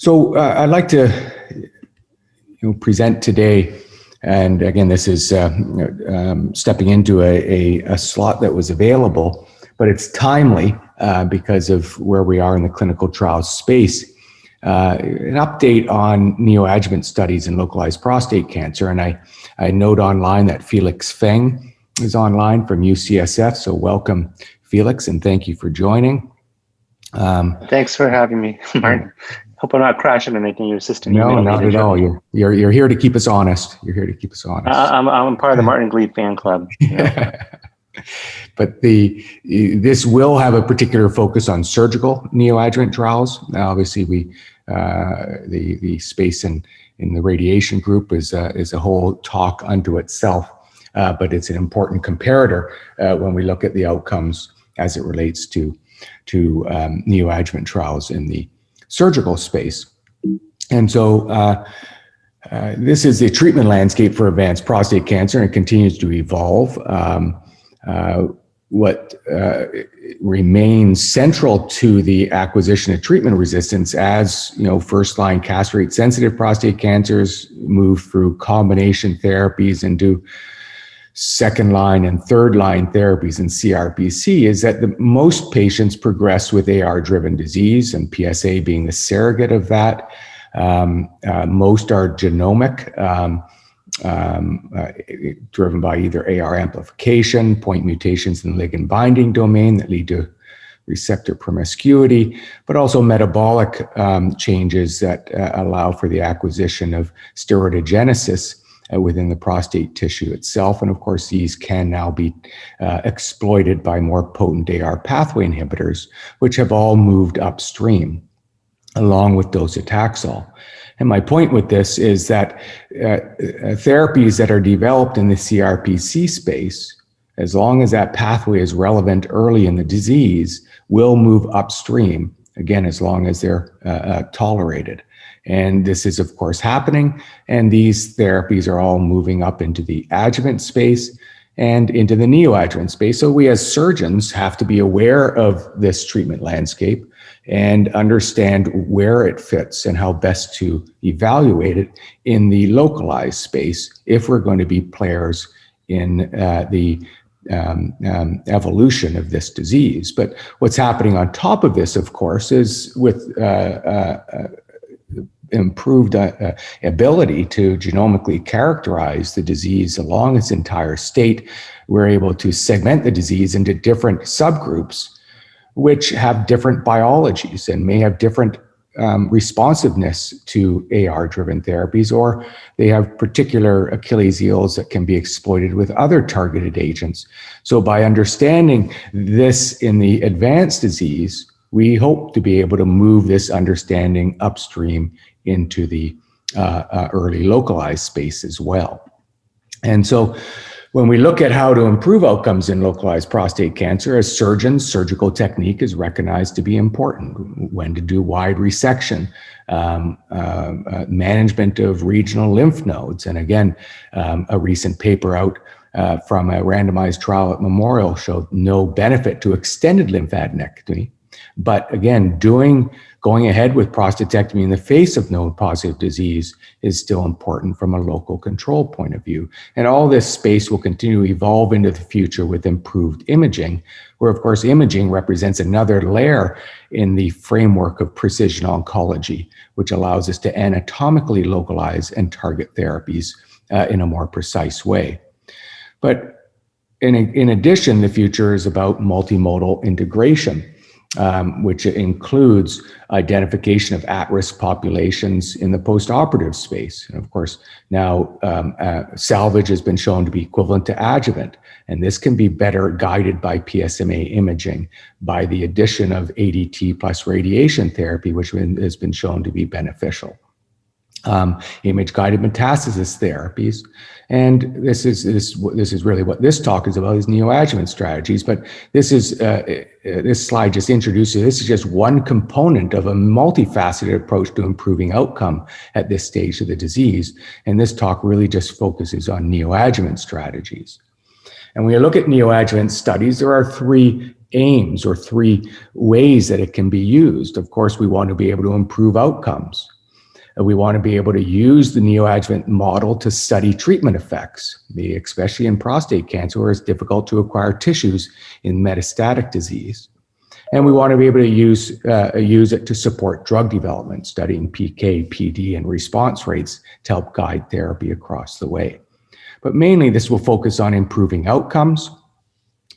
So I'd like to present today, and again, this is stepping into a slot that was available, but it's timely because of where we are in the clinical trial space. An update on neoadjuvant studies in localized prostate cancer, and I note online that Felix Feng is online from UCSF, so welcome Felix, and thank you for joining. Thanks for having me, Martin. Hope I'm not crashing anything in your system. No, not at all. You're here to keep us honest. You're here to keep us honest. I'm part of the Martin Gleave fan club. But this will have a particular focus on surgical neoadjuvant trials. Now, obviously, the space in the radiation group is a whole talk unto itself, but it's an important comparator when we look at the outcomes as it relates to neoadjuvant trials in the surgical space. And so this is the treatment landscape for advanced prostate cancer, and it continues to evolve. What remains central to the acquisition of treatment resistance as first-line castrate-sensitive prostate cancers move through combination therapies and do second-line and third-line therapies in CRPC is that most patients progress with AR-driven disease, and PSA being the surrogate of that. Most are genomic, driven by either AR amplification, point mutations in the ligand binding domain that lead to receptor promiscuity, but also metabolic changes that allow for the acquisition of steroidogenesis within the prostate tissue itself. And of course, these can now be exploited by more potent AR pathway inhibitors, which have all moved upstream along with docetaxel. And my point with this is that therapies that are developed in the CRPC space, as long as that pathway is relevant early in the disease, will move upstream, again, as long as they're tolerated. And this is, of course, happening. And these therapies are all moving up into the adjuvant space and into the neoadjuvant space. So we as surgeons have to be aware of this treatment landscape and understand where it fits and how best to evaluate it in the localized space if we're going to be players in the evolution of this disease. But what's happening on top of this, of course, is with improved ability to genomically characterize the disease along its entire state, we're able to segment the disease into different subgroups, which have different biologies and may have different responsiveness to AR-driven therapies, or they have particular Achilles heels that can be exploited with other targeted agents. So by understanding this in the advanced disease, we hope to be able to move this understanding upstream into the early localized space as well. And so when we look at how to improve outcomes in localized prostate cancer, as surgeons, surgical technique is recognized to be important. When to do wide resection, management of regional lymph nodes. And again, a recent paper out from a randomized trial at Memorial showed no benefit to extended lymphadenectomy. But again, going ahead with prostatectomy in the face of node-positive disease is still important from a local control point of view. And all this space will continue to evolve into the future with improved imaging, where of course imaging represents another layer in the framework of precision oncology, which allows us to anatomically localize and target therapies in a more precise way. But in addition, the future is about multimodal integration, which includes identification of at-risk populations in the postoperative space. And of course, now salvage has been shown to be equivalent to adjuvant, and this can be better guided by PSMA imaging by the addition of ADT plus radiation therapy, which has been shown to be beneficial. Image-guided metastasis therapies, and this is really what this talk is about, is neoadjuvant strategies. But this slide just introduces, this is just one component of a multifaceted approach to improving outcome at this stage of the disease. And this talk really just focuses on neoadjuvant strategies. And when you look at neoadjuvant studies, there are three aims or 3 ways that it can be used. Of course, we want to be able to improve outcomes. We want to be able to use the neoadjuvant model to study treatment effects, especially in prostate cancer, where it's difficult to acquire tissues in metastatic disease. And we want to be able to use it to support drug development, studying PK, PD, and response rates to help guide therapy across the way. But mainly, this will focus on improving outcomes.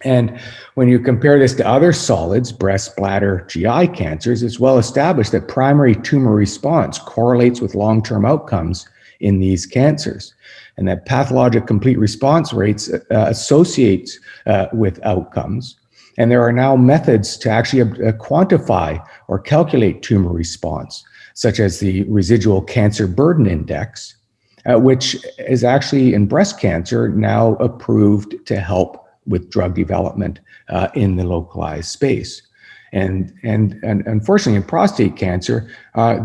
And when you compare this to other solids, breast, bladder, GI cancers, it's well established that primary tumor response correlates with long-term outcomes in these cancers, and that pathologic complete response rates associate with outcomes. And there are now methods to actually quantify or calculate tumor response, such as the Residual Cancer Burden Index, which is actually in breast cancer now approved to help with drug development in the localized space. And unfortunately, in prostate cancer,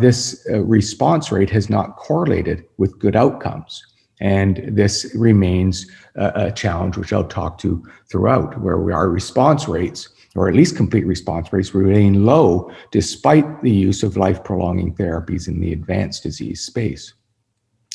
this response rate has not correlated with good outcomes. And this remains a challenge, which I'll talk to throughout, where our response rates, or at least complete response rates, remain low despite the use of life-prolonging therapies in the advanced disease space.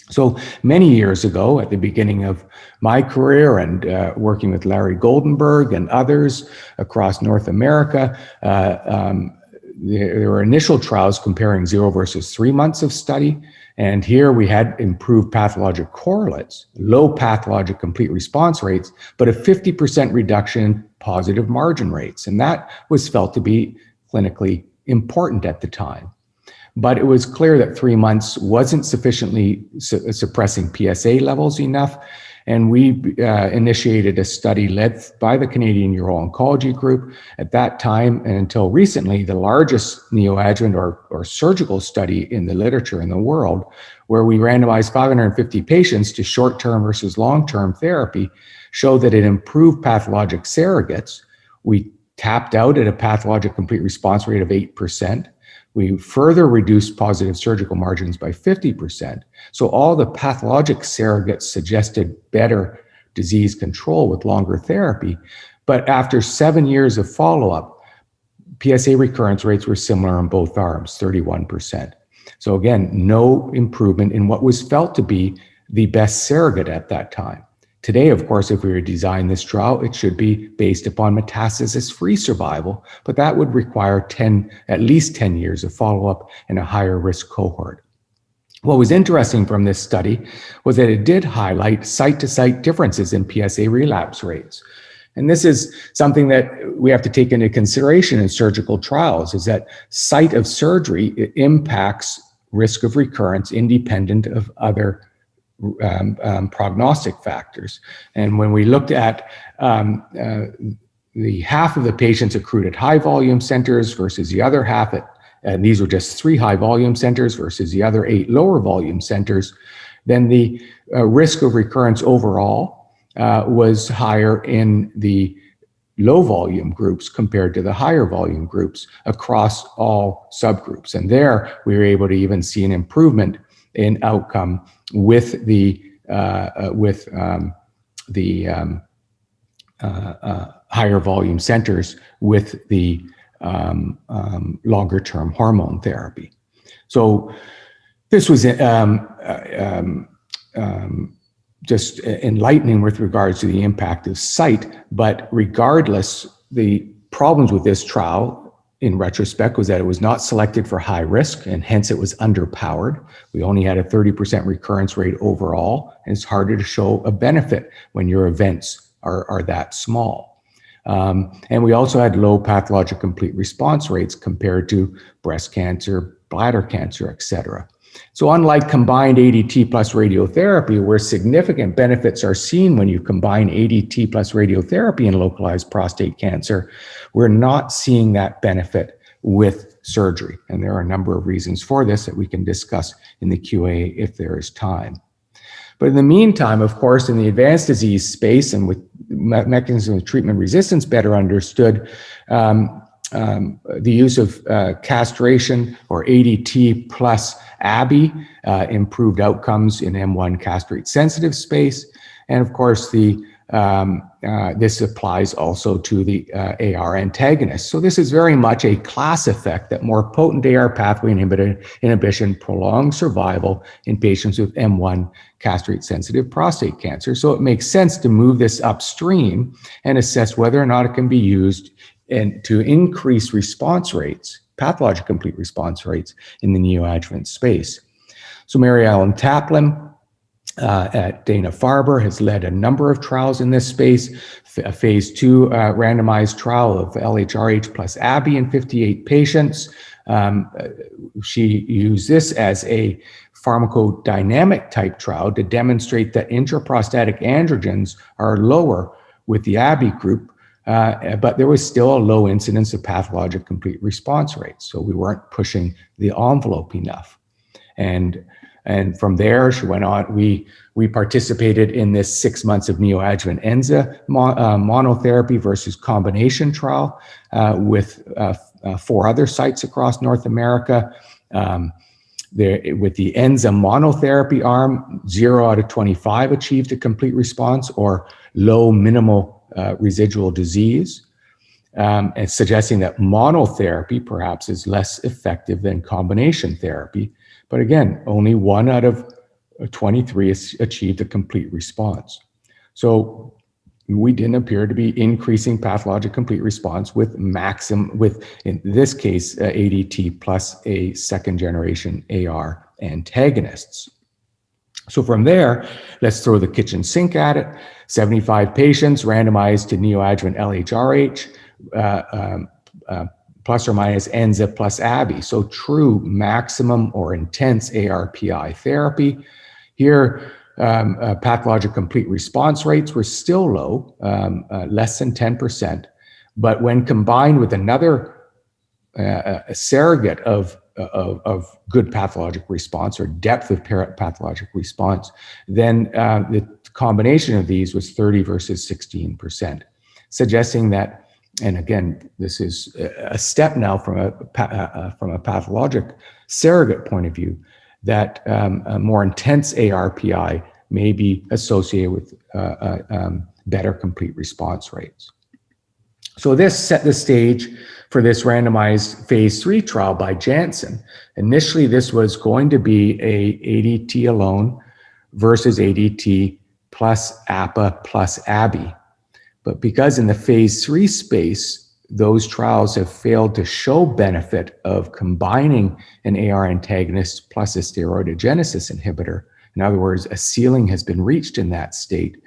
So many years ago, at the beginning of my career and working with Larry Goldenberg and others across North America, there were initial trials comparing 0 versus 3 months of study. And here we had improved pathologic correlates, low pathologic complete response rates, but a 50% reduction in positive margin rates. And that was felt to be clinically important at the time. But it was clear that 3 months wasn't sufficiently suppressing PSA levels enough. And we initiated a study led by the Canadian Uro-Oncology Group. At that time, and until recently, the largest neoadjuvant or surgical study in the literature in the world, where we randomized 550 patients to short-term versus long-term therapy, showed that it improved pathologic surrogates. We tapped out at a pathologic complete response rate of 8%. We further reduced positive surgical margins by 50%. So all the pathologic surrogates suggested better disease control with longer therapy. But after 7 years of follow-up, PSA recurrence rates were similar on both arms, 31%. So again, no improvement in what was felt to be the best surrogate at that time. Today, of course, if we were to design this trial, it should be based upon metastasis-free survival, but that would require at least 10 years of follow-up in a higher risk cohort. What was interesting from this study was that it did highlight site-to-site differences in PSA relapse rates. And this is something that we have to take into consideration in surgical trials, is that site of surgery, it impacts risk of recurrence independent of other prognostic factors. And when we looked at the half of the patients accrued at high volume centers versus the other half and these were just 3 high volume centers versus the other 8 lower volume centers, then the risk of recurrence overall was higher in the low volume groups compared to the higher volume groups across all subgroups. And there we were able to even see an improvement in outcome with the higher volume centers with the longer term hormone therapy. So this was just enlightening with regards to the impact of site, but regardless, the problems with this trial in retrospect was that it was not selected for high risk, and hence it was underpowered. We only had a 30% recurrence rate overall, and it's harder to show a benefit when your events are that small. And we also had low pathologic complete response rates compared to breast cancer, bladder cancer, et cetera. So unlike combined ADT plus radiotherapy, where significant benefits are seen when you combine ADT plus radiotherapy in localized prostate cancer, we're not seeing that benefit with surgery. And there are a number of reasons for this that we can discuss in the QA if there is time. But in the meantime, of course, in the advanced disease space and with mechanisms of treatment resistance better understood, the use of castration or ADT plus ABI improved outcomes in M1 castrate sensitive space. And of course, the this applies also to the AR antagonist. So this is very much a class effect that more potent AR pathway inhibition prolongs survival in patients with M1 castrate-sensitive prostate cancer. So it makes sense to move this upstream and assess whether or not it can be used to increase response rates, pathologic complete response rates in the neoadjuvant space. So Mary Ellen Taplin at Dana-Farber has led a number of trials in this space, a phase 2 randomized trial of LHRH plus ABI in 58 patients. She used this as a pharmacodynamic type trial to demonstrate that intraprostatic androgens are lower with the ABI group, but there was still a low incidence of pathologic complete response rates. So we weren't pushing the envelope enough. And from there, she went on. We participated in this 6 months of neoadjuvant ENZA monotherapy versus combination trial with 4 other sites across North America. With the ENZA monotherapy arm, 0 out of 25 achieved a complete response or low minimal residual disease, and suggesting that monotherapy perhaps is less effective than combination therapy. But again, only 1 out of 23 achieved a complete response. So we didn't appear to be increasing pathologic complete response with in this case, ADT plus a second generation AR antagonists. So from there, let's throw the kitchen sink at it. 75 patients randomized to neoadjuvant LHRH, plus or minus ENZA plus ABI. So true maximum or intense ARPI therapy. Here, pathologic complete response rates were still low, less than 10%. But when combined with another surrogate of good pathologic response or depth of pathologic response, then the combination of these was 30 versus 16%, suggesting that, and again, this is a step now from a pathologic surrogate point of view, that a more intense ARPI may be associated with better complete response rates. So this set the stage for this randomized phase 3 trial by Janssen. Initially, this was going to be a ADT alone versus ADT plus APA plus ABI. But because in the phase 3 space, those trials have failed to show benefit of combining an AR antagonist plus a steroidogenesis inhibitor, in other words, a ceiling has been reached in that state,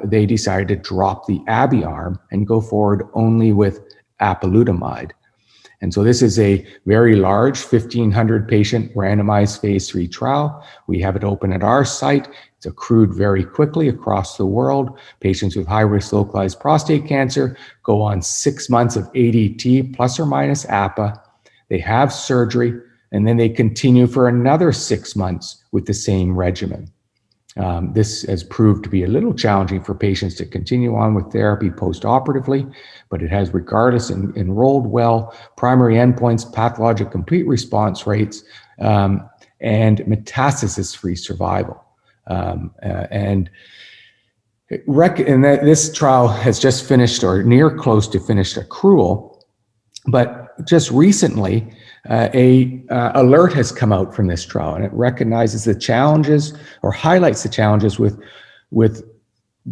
they decided to drop the ABI arm and go forward only with apalutamide. And so this is a very large 1,500 patient randomized phase 3 trial. We have it open at our site. It's accrued very quickly across the world. Patients with high-risk localized prostate cancer go on 6 months of ADT plus or minus APA. They have surgery, and then they continue for another 6 months with the same regimen. This has proved to be a little challenging for patients to continue on with therapy post-operatively, but it has regardless enrolled well. Primary endpoints, pathologic complete response rates, and metastasis-free survival. And this trial has just finished or near close to finished accrual, but just recently, a alert has come out from this trial, and it recognizes the challenges or highlights the challenges with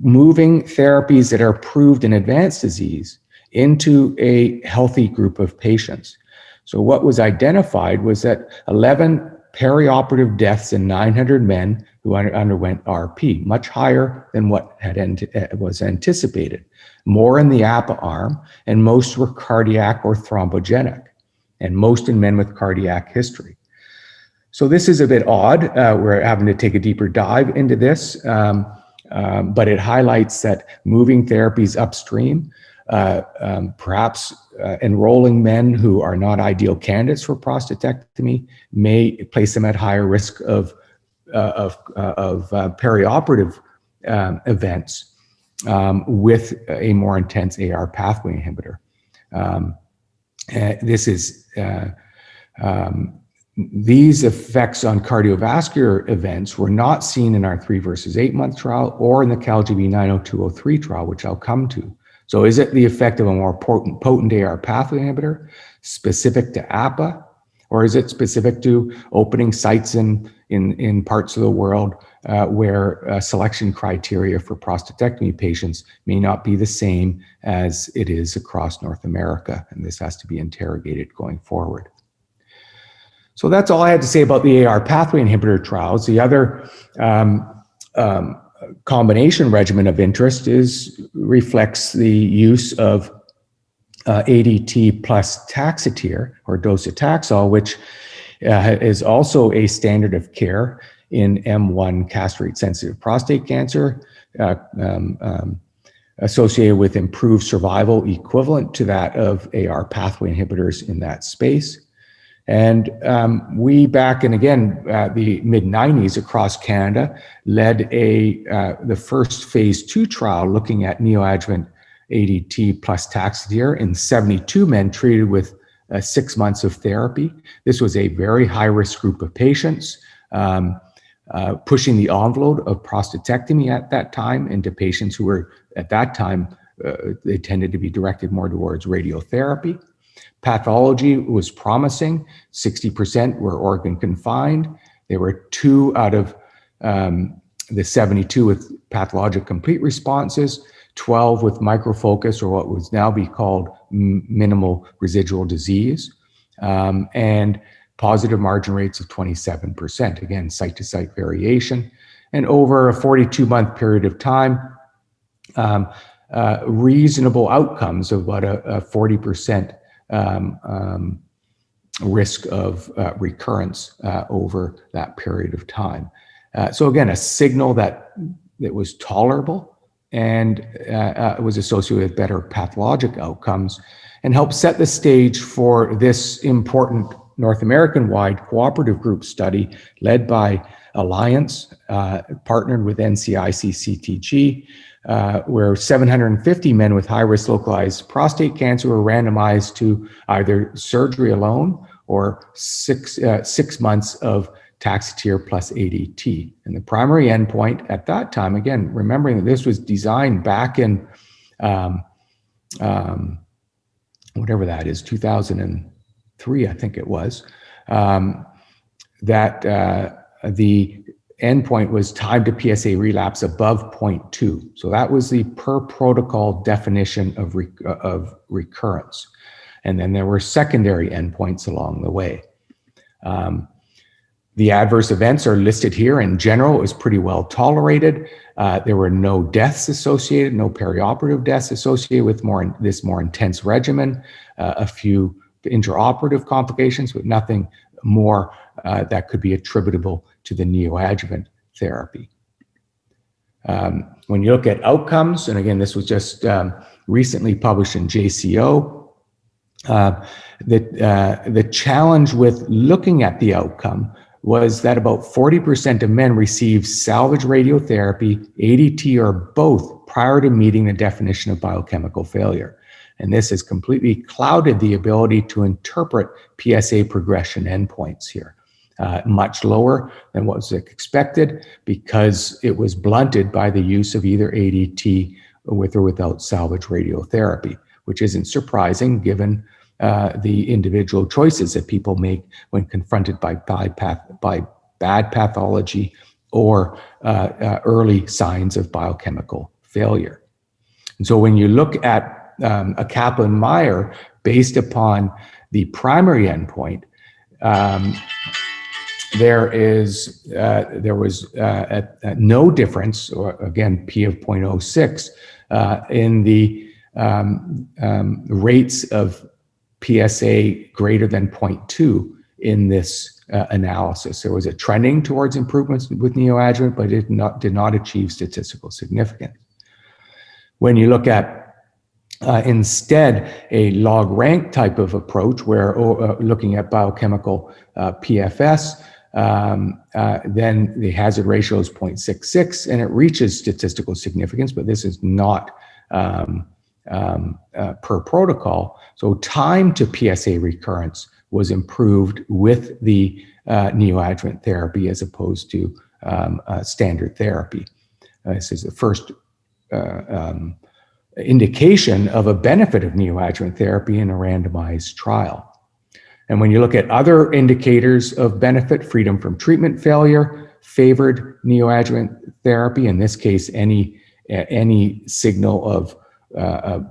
moving therapies that are approved in advanced disease into a healthy group of patients. So what was identified was that 11 perioperative deaths in 900 men who underwent RP, much higher than what was anticipated, more in the APA arm, and most were cardiac or thrombogenic, and most in men with cardiac history. So this is a bit odd. We're having to take a deeper dive into this, but it highlights that moving therapies upstream, perhaps enrolling men who are not ideal candidates for prostatectomy, may place them at higher risk of perioperative events with a more intense AR pathway inhibitor. This is these effects on cardiovascular events were not seen in our 3 versus 8 month trial or in the CALGB 90203 trial, which I'll come to. So is it the effect of a more potent AR pathway inhibitor specific to APA, or is it specific to opening sites in parts of the world where selection criteria for prostatectomy patients may not be the same as it is across North America? And this has to be interrogated going forward. So that's all I had to say about the AR pathway inhibitor trials. The other combination regimen of interest reflects the use of ADT plus Taxotere or docetaxel, which is also a standard of care in M1 castrate-sensitive prostate cancer, associated with improved survival equivalent to that of AR pathway inhibitors in that space. And we, back in, again, the mid-90s across Canada, led the first phase 2 trial looking at neoadjuvant ADT plus Taxotere in 72 men treated with 6 months of therapy. This was a very high-risk group of patients, pushing the envelope of prostatectomy at that time into patients who were, at that time, they tended to be directed more towards radiotherapy. Pathology was promising. 60% were organ confined. There were 2 out of the 72 with pathologic complete responses, 12 with microfocus, or what would now be called minimal residual disease, and positive margin rates of 27%. Again, site-to-site variation. And over a 42-month period of time, reasonable outcomes of about a 40% risk of recurrence over that period of time. So again, a signal that was tolerable and was associated with better pathologic outcomes, and helped set the stage for this important North American-wide cooperative group study led by Alliance, partnered with NCIC-CTG, where 750 men with high-risk localized prostate cancer were randomized to either surgery alone or six months of Taxotere plus ADT. And the primary endpoint at that time, again, remembering that this was designed back in whatever that is, 2003, I think it was, that the endpoint was time to PSA relapse above 0.2. So that was the per protocol definition of recurrence. And then there were secondary endpoints along the way. The adverse events are listed here. In general, it was pretty well tolerated. There were no deaths associated, no perioperative deaths associated with this more intense regimen, a few intraoperative complications, but nothing more that could be attributable to the neoadjuvant therapy. When you look at outcomes, and again, this was just recently published in JCO, the challenge with looking at the outcome was that about 40% of men received salvage radiotherapy, ADT, or both prior to meeting the definition of biochemical failure. And this has completely clouded the ability to interpret PSA progression endpoints here. Much lower than what was expected because it was blunted by the use of either ADT with or without salvage radiotherapy, which isn't surprising given the individual choices that people make when confronted by bad pathology or early signs of biochemical failure. And so when you look at a Kaplan-Meier based upon the primary endpoint, there was no difference, or again, P of 0.06, in the rates of PSA greater than 0.2 in this analysis. There was a trending towards improvements with neoadjuvant, but it did not achieve statistical significance. When you look at instead a log rank type of approach where looking at biochemical PFS, then the hazard ratio is 0.66 and it reaches statistical significance, but this is not per protocol. So time to PSA recurrence was improved with the neoadjuvant therapy as opposed to standard therapy. This is the first indication of a benefit of neoadjuvant therapy in a randomized trial. And when you look at other indicators of benefit, freedom from treatment failure favored neoadjuvant therapy. In this case, any signal of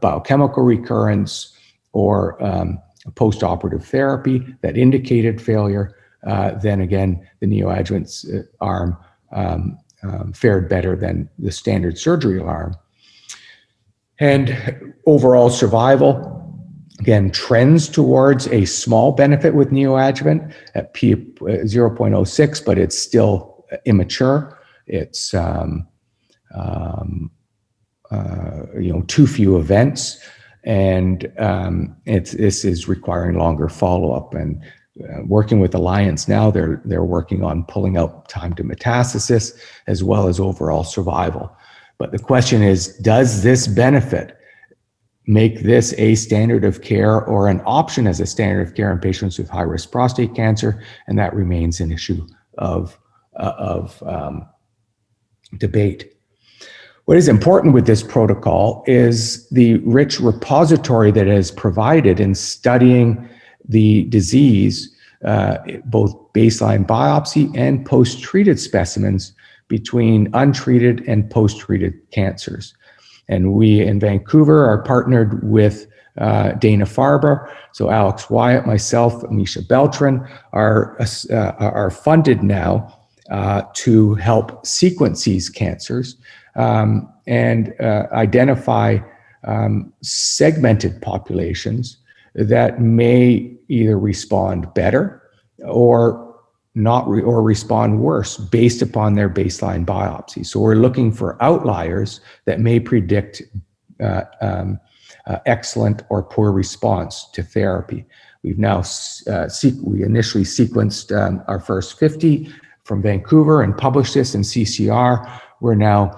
biochemical recurrence or post-operative therapy that indicated failure, then again, the neoadjuvant arm fared better than the standard surgery arm. And overall survival, again, trends towards a small benefit with neoadjuvant at P 0.06, but it's still immature. It's too few events, and this is requiring longer follow-up. And working with Alliance now, they're working on pulling out time to metastasis as well as overall survival. But the question is, does this benefit make this a standard of care or an option as a standard of care in patients with high-risk prostate cancer? And that remains an issue of debate. What is important with this protocol is the rich repository that is provided in studying the disease, both baseline biopsy and post-treated specimens between untreated and post-treated cancers. And we in Vancouver are partnered with Dana-Farber. So Alex Wyatt, myself, Misha Beltran are funded now to help sequence these cancers and identify segmented populations that may either respond better or or respond worse based upon their baseline biopsy. So we're looking for outliers that may predict excellent or poor response to therapy. We've now we initially sequenced our first 50 from Vancouver and published this in CCR. We're now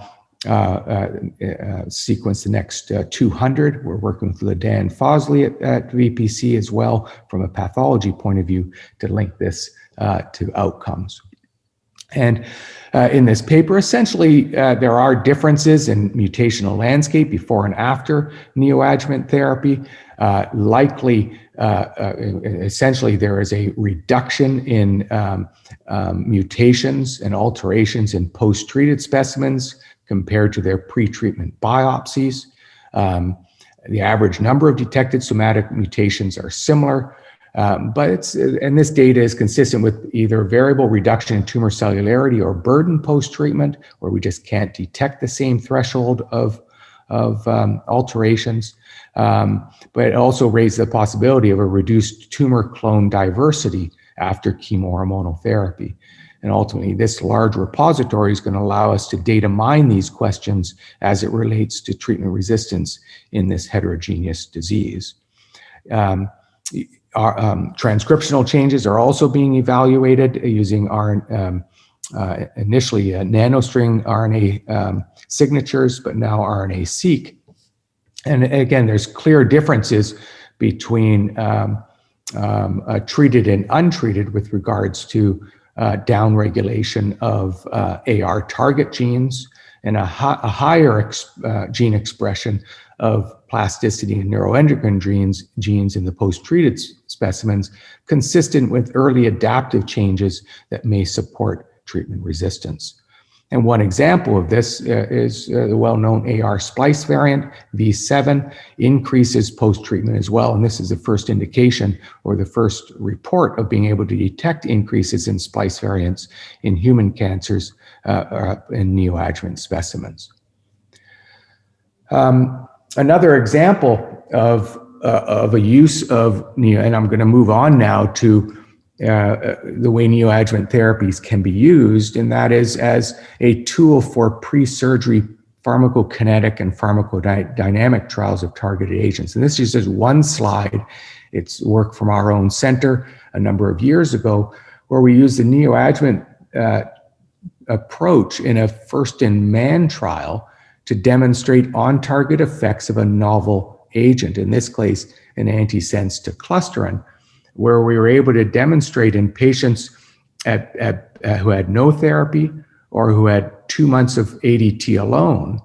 sequenced the next 200. We're working with LeDan Fosley at VPC as well from a pathology point of view to link this to outcomes. And in this paper, essentially, there are differences in mutational landscape before and after neoadjuvant therapy. Essentially, there is a reduction in mutations and alterations in post-treated specimens compared to their pre-treatment biopsies. The average number of detected somatic mutations are similar, and this data is consistent with either variable reduction in tumor cellularity or burden post-treatment, where we just can't detect the same threshold of alterations. But it also raises the possibility of a reduced tumor clone diversity after chemohormonal therapy. And ultimately, this large repository is going to allow us to data mine these questions as it relates to treatment resistance in this heterogeneous disease. Transcriptional changes are also being evaluated using initially nanostring RNA signatures, but now RNASeq. And again, there's clear differences between treated and untreated with regards to downregulation of AR target genes and a higher gene expression of plasticity and neuroendocrine genes in the post-treated specimens, consistent with early adaptive changes that may support treatment resistance. And one example of this is the well-known AR Splice Variant, V7, increases post-treatment as well. And this is the first indication or the first report of being able to detect increases in Splice variants in human cancers in neoadjuvant specimens. Another example of a use of and I'm going to move on now to the way neoadjuvant therapies can be used, and that is as a tool for pre-surgery pharmacokinetic and pharmacodynamic trials of targeted agents. And this is just one slide. It's work from our own center a number of years ago, where we used the neoadjuvant approach in a first-in-man trial to demonstrate on-target effects of a novel agent, in this case, an antisense to clusterin, where we were able to demonstrate in patients who had no therapy or who had 2 months of ADT alone,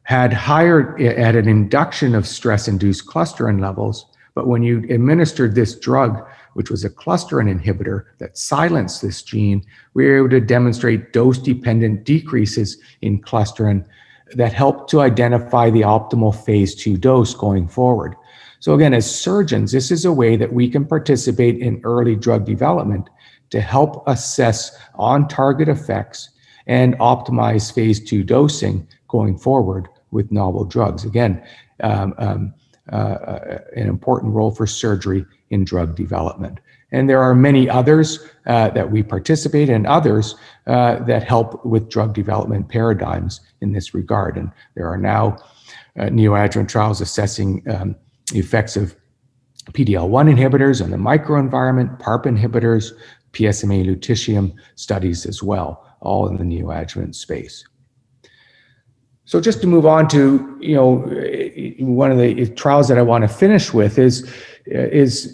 had an induction of stress-induced clusterin levels. But when you administered this drug, which was a clusterin inhibitor that silenced this gene, we were able to demonstrate dose-dependent decreases in clusterin that helped to identify the optimal phase 2 dose going forward. So again, as surgeons, this is a way that we can participate in early drug development to help assess on-target effects and optimize phase 2 dosing going forward with novel drugs. Again, an important role for surgery in drug development. And there are many others that we participate in, others that help with drug development paradigms in this regard. And there are now neoadjuvant trials assessing the effects of PD-L1 inhibitors on the microenvironment, PARP inhibitors, PSMA lutetium studies as well, all in the neoadjuvant space. So just to move on to, one of the trials that I want to finish with is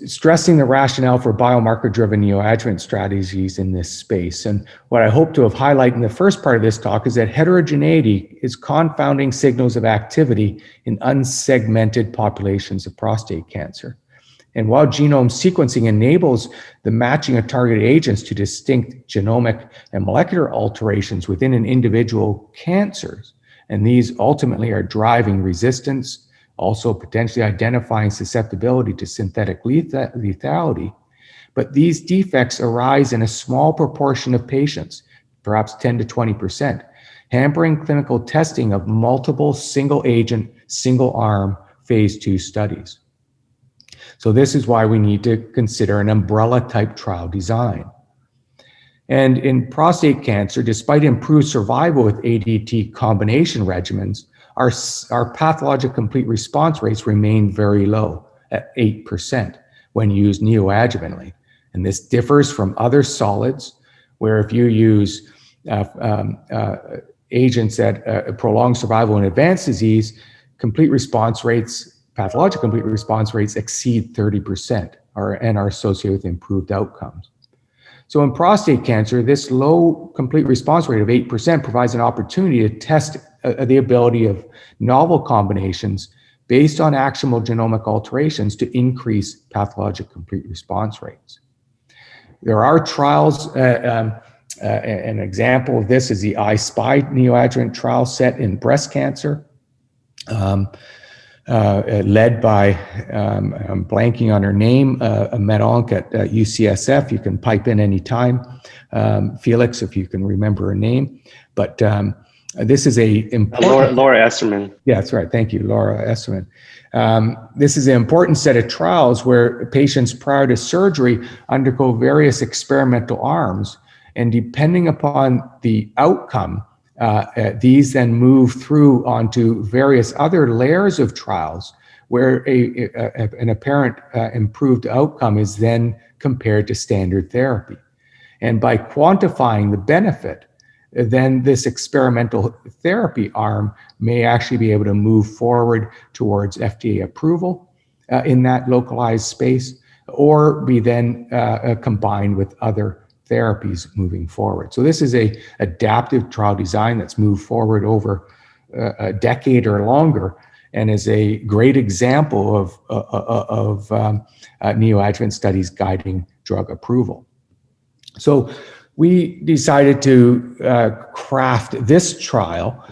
stressing the rationale for biomarker-driven neoadjuvant strategies in this space. And what I hope to have highlighted in the first part of this talk is that heterogeneity is confounding signals of activity in unsegmented populations of prostate cancer. And while genome sequencing enables the matching of targeted agents to distinct genomic and molecular alterations within an individual cancers, and these ultimately are driving resistance, also potentially identifying susceptibility to synthetic lethality. But these defects arise in a small proportion of patients, perhaps 10 to 20%, hampering clinical testing of multiple single agent, single arm phase 2 studies. So this is why we need to consider an umbrella type trial design. And in prostate cancer, despite improved survival with ADT combination regimens, our pathologic complete response rates remain very low at 8% when used neoadjuvantly. And this differs from other solids, where if you use agents that prolong survival in advanced disease, complete response rates, pathologic complete response rates exceed 30% and are associated with improved outcomes. So in prostate cancer, this low complete response rate of 8% provides an opportunity to test the ability of novel combinations based on actionable genomic alterations to increase pathologic complete response rates. There are trials, an example of this is the I-SPY neoadjuvant trial set in breast cancer, led by, I'm blanking on her name, a med-onc at UCSF. You can pipe in any time, Felix, if you can remember her name. But this is a important... Laura Esserman. Yeah, that's right. Thank you, Laura Esserman. This is an important set of trials where patients prior to surgery undergo various experimental arms, and depending upon the outcome, these then move through onto various other layers of trials where an apparent improved outcome is then compared to standard therapy. And by quantifying the benefit, then this experimental therapy arm may actually be able to move forward towards FDA approval in that localized space, or be then combined with other therapies moving forward. So this is a adaptive trial design that's moved forward over a decade or longer, and is a great example of neoadjuvant studies guiding drug approval. So we decided to craft this trial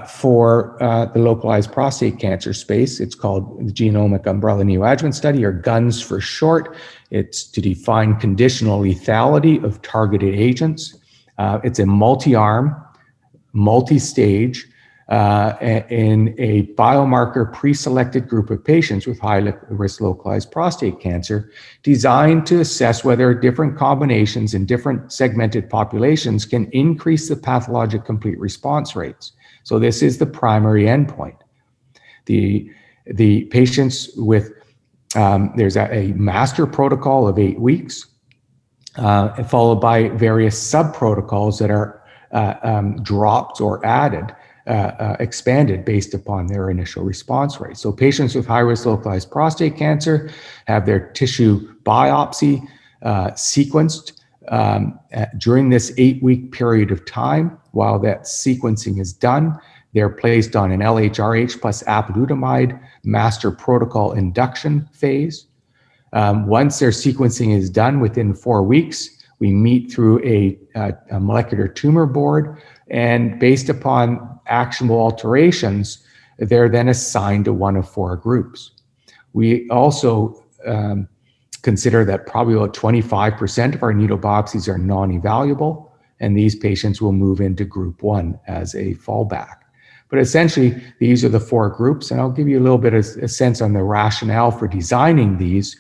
for the localized prostate cancer space. It's called the Genomic Umbrella Neoadjuvant Study, or GUNS for short. It's to define conditional lethality of targeted agents. It's a multi-arm, multi-stage, in a biomarker pre-selected group of patients with high-risk localized prostate cancer, designed to assess whether different combinations in different segmented populations can increase the pathologic complete response rates. So this is the primary endpoint. The patients with, there's a master protocol of 8 weeks, followed by various sub-protocols that are dropped or added expanded based upon their initial response rate. So patients with high-risk localized prostate cancer have their tissue biopsy sequenced during this 8-week period of time. While that sequencing is done, they're placed on an LHRH plus apalutamide master protocol induction phase. Once their sequencing is done within 4 weeks, we meet through a molecular tumor board, and based upon actionable alterations, they're then assigned to one of 4 groups. We also consider that probably about 25% of our needle biopsies are non-evaluable, and these patients will move into group 1 as a fallback. But essentially, these are the 4 groups, and I'll give you a little bit of a sense on the rationale for designing these.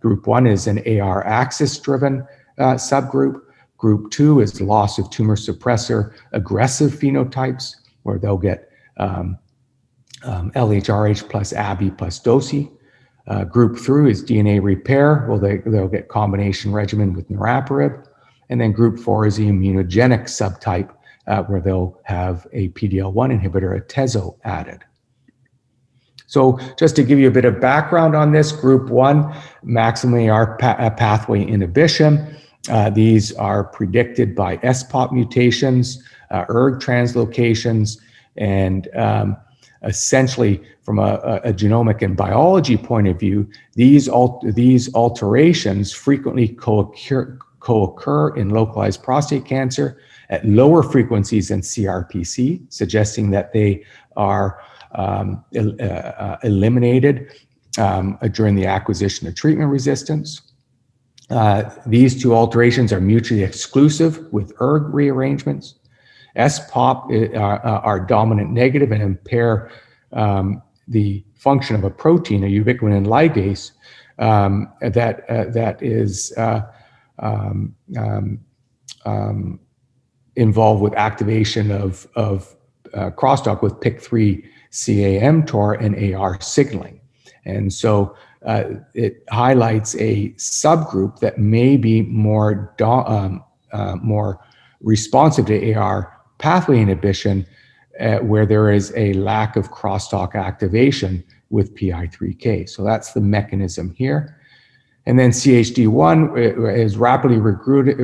Group 1 is an AR axis-driven subgroup. Group 2 is loss of tumor suppressor aggressive phenotypes, where they'll get LHRH plus ABI plus DOSI. Group 3 is DNA repair, well, they'll get combination regimen with niraparib. And then group 4 is the immunogenic subtype, where they'll have a PD-L1 inhibitor, atezo, added. So just to give you a bit of background on this, group 1, maximally AR pathway inhibition. These are predicted by SPOT mutations, ERG translocations, and essentially from a genomic and biology point of view, these alterations frequently co-occur in localized prostate cancer at lower frequencies than CRPC, suggesting that they are eliminated during the acquisition of treatment resistance. These 2 alterations are mutually exclusive with ERG rearrangements. SPOP are dominant negative and impair the function of a protein, a ubiquitin ligase, that is involved with activation of crosstalk with PIK3CA-mTOR and AR signaling. And so it highlights a subgroup that may be more responsive to AR pathway inhibition, where there is a lack of crosstalk activation with PI3K. So that's the mechanism here. And then CHD1 is rapidly recruited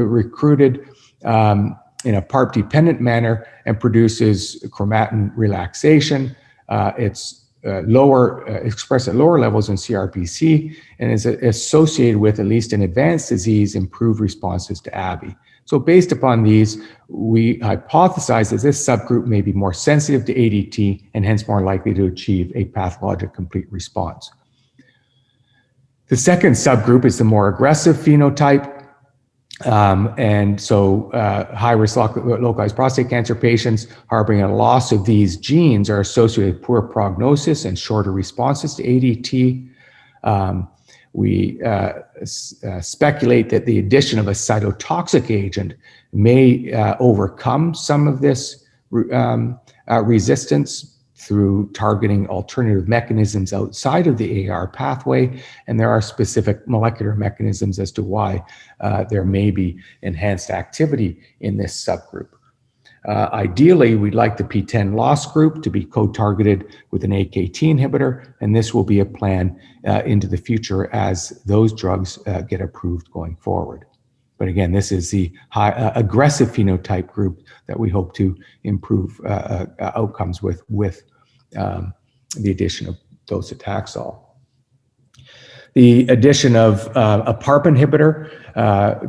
in a PARP-dependent manner and produces chromatin relaxation. It's expressed at lower levels in CRPC and is associated with, at least in advanced disease, improved responses to ABI. So based upon these, we hypothesize that this subgroup may be more sensitive to ADT and hence more likely to achieve a pathologic complete response. The second subgroup is the more aggressive phenotype. And so high-risk localized prostate cancer patients harboring a loss of these genes are associated with poor prognosis and shorter responses to ADT. We speculate that the addition of a cytotoxic agent may overcome some of this resistance through targeting alternative mechanisms outside of the AR pathway, and there are specific molecular mechanisms as to why there may be enhanced activity in this subgroup. Ideally, we'd like the PTEN loss group to be co-targeted with an AKT inhibitor, and this will be a plan into the future as those drugs get approved going forward. But again, this is the high aggressive phenotype group that we hope to improve outcomes with the addition of docetaxel. The addition of a PARP inhibitor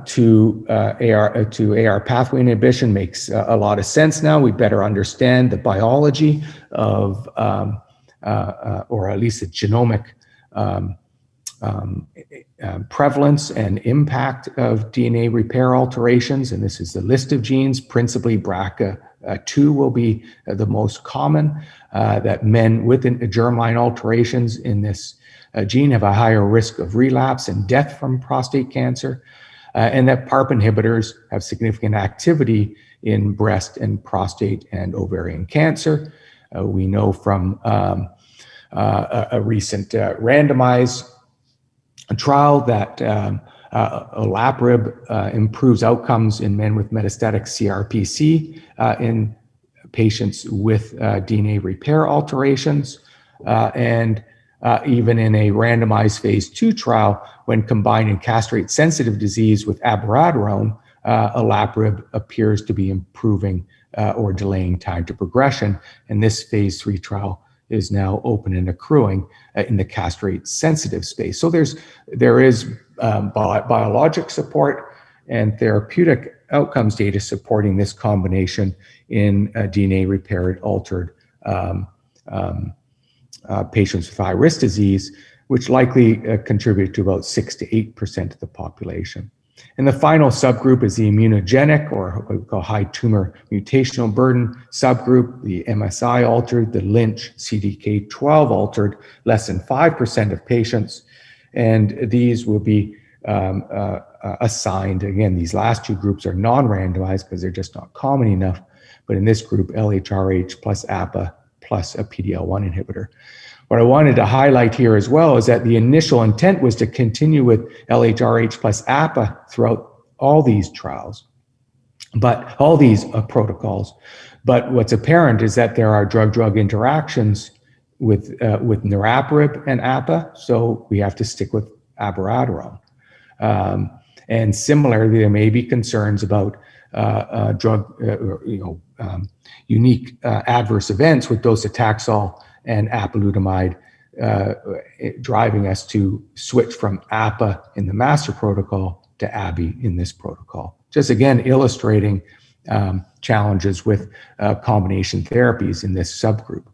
to AR pathway inhibition makes a lot of sense now. We better understand the biology of, or at least the genomic prevalence and impact of DNA repair alterations. And this is the list of genes. Principally, BRCA2 will be the most common, that men with germline alterations in this gene have a higher risk of relapse and death from prostate cancer, and that PARP inhibitors have significant activity in breast and prostate and ovarian cancer. We know from a recent randomized trial that olaparib improves outcomes in men with metastatic CRPC in patients with DNA repair alterations, and even in a randomized phase 2 trial, when combining castrate-sensitive disease with abiraterone, olaparib appears to be improving or delaying time to progression. And this phase 3 trial is now open and accruing in the castrate-sensitive space. So there is biologic support and therapeutic outcomes data supporting this combination in DNA repaired altered patients with high-risk disease, which likely contribute to about 6 to 8% of the population. And the final subgroup is the immunogenic, or what we call high tumor mutational burden subgroup, the MSI altered, the Lynch CDK12 altered, less than 5% of patients. And these will be assigned, again, these last two groups are non-randomized because they're just not common enough. But in this group, LHRH plus APA plus a PD-L1 inhibitor. What I wanted to highlight here as well is that the initial intent was to continue with LHRH plus APA throughout all these trials, but all these protocols. But what's apparent is that there are drug-drug interactions with niraparib and APA, so we have to stick with abiraterone. And similarly, there may be concerns about unique adverse events with docetaxel and apalutamide driving us to switch from APA in the master protocol to ABI in this protocol. Just again illustrating challenges with combination therapies in this subgroup.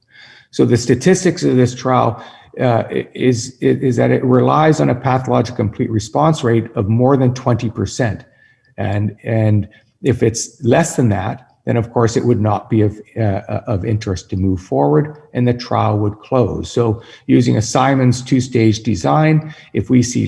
So the statistics of this trial is that it relies on a pathologic complete response rate of more than 20%. And if it's less than that, then of course it would not be of interest to move forward and the trial would close. So using a Simon's two-stage design, if we see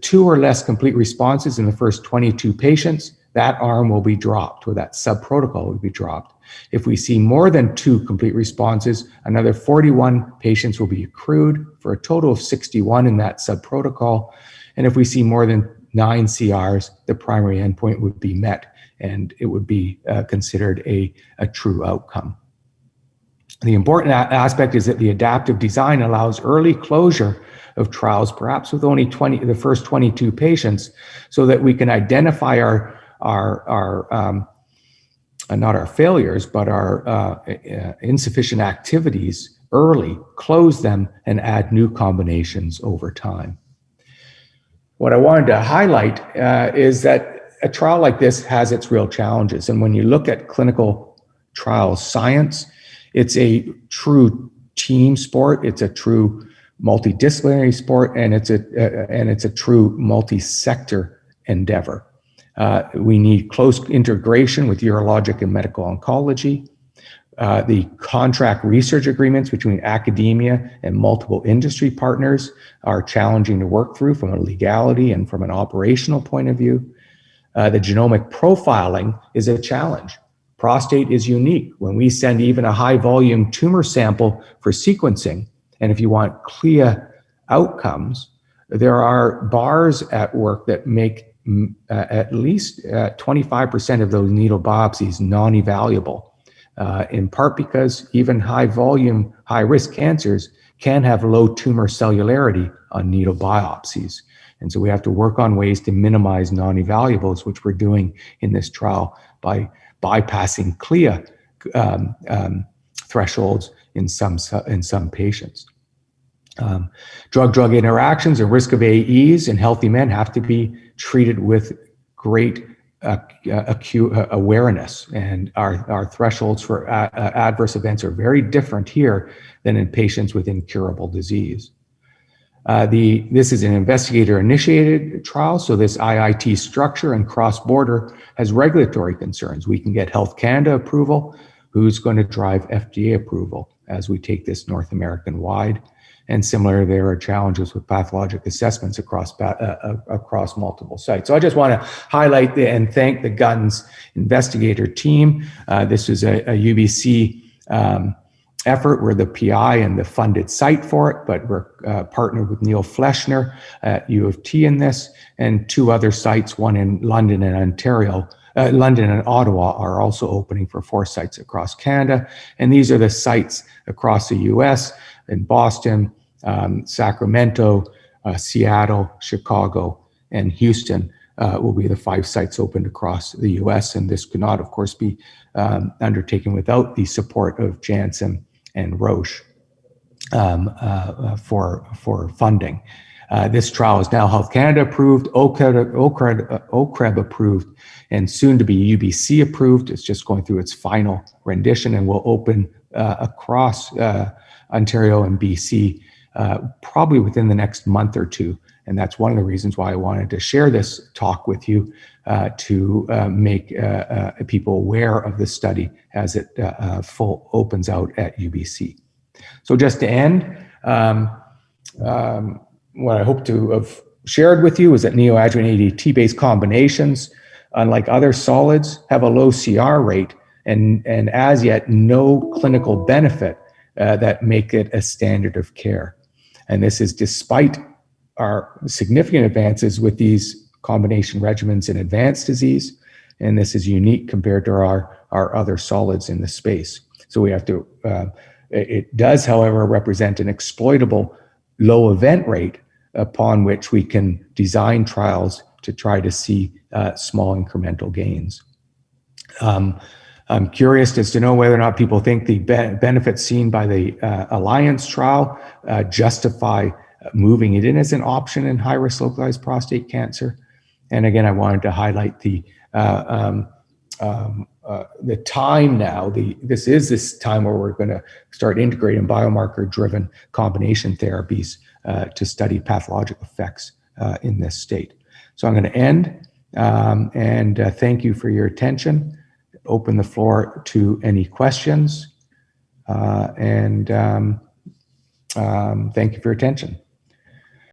two or less complete responses in the first 22 patients, that arm will be dropped, or that sub-protocol will be dropped. If we see more than 2 complete responses, another 41 patients will be accrued for a total of 61 in that sub-protocol. And if we see more than 9 CRs, the primary endpoint would be met, and it would be considered a true outcome. The important aspect is that the adaptive design allows early closure of trials, perhaps with only the first 22 patients, so that we can identify not our failures, but our insufficient activities early, close them, and add new combinations over time. What I wanted to highlight is that a trial like this has its real challenges. And when you look at clinical trial science, it's a true team sport, it's a true multidisciplinary sport, and it's a true multi-sector endeavor. We need close integration with urologic and medical oncology. The contract research agreements between academia and multiple industry partners are challenging to work through from a legality and from an operational point of view. The genomic profiling is a challenge. Prostate is unique. When we send even a high volume tumor sample for sequencing, and if you want CLIA outcomes, there are bars at work that make at least 25% of those needle biopsies non-evaluable, in part because even high volume, high risk cancers can have low tumor cellularity on needle biopsies. And so we have to work on ways to minimize non-evaluables, which we're doing in this trial by bypassing CLIA thresholds in some patients. Drug-drug interactions and risk of AEs in healthy men have to be treated with great acute awareness, and our thresholds for adverse events are very different here than in patients with incurable disease. This is an investigator-initiated trial, so this IIT structure and cross-border has regulatory concerns. We can get Health Canada approval. Who's going to drive FDA approval as we take this North American-wide? And similar, there are challenges with pathologic assessments across multiple sites. So I just want to highlight and thank the GUNS investigator team. This was a UBC effort. We're the PI and the funded site for it, but we're partnered with Neil Fleschner at U of T in this, and 2 other sites, one in London and Ontario, London and Ottawa are also opening for 4 sites across Canada. And these are the sites across the US in Boston, Sacramento, Seattle, Chicago, and Houston will be the 5 sites opened across the US. And this could not, of course, be undertaken without the support of Janssen and Roche for funding. This trial is now Health Canada approved, OCREB approved, and soon to be UBC approved. It's just going through its final rendition and will open across Ontario and BC probably within the next month or two. And that's one of the reasons why I wanted to share this talk with you to make people aware of this study as it full opens out at UBC. So just to end, what I hope to have shared with you is that neoadjuvant ADT-based combinations, unlike other solids, have a low CR rate and as yet no clinical benefit that make it a standard of care. And this is despite our significant advances with these combination regimens in advanced disease. And this is unique compared to our other solids in the space. So we have to, it does, however, represent an exploitable low event rate upon which we can design trials to try to see small incremental gains. I'm curious as to know whether or not people think the benefits seen by the Alliance trial justify moving it in as an option in high-risk localized prostate cancer. And again, I wanted to highlight the time now. This is this time where we're going to start integrating biomarker-driven combination therapies to study pathologic effects in this state. So I'm going to end and thank you for your attention. Open the floor to any questions and thank you for your attention.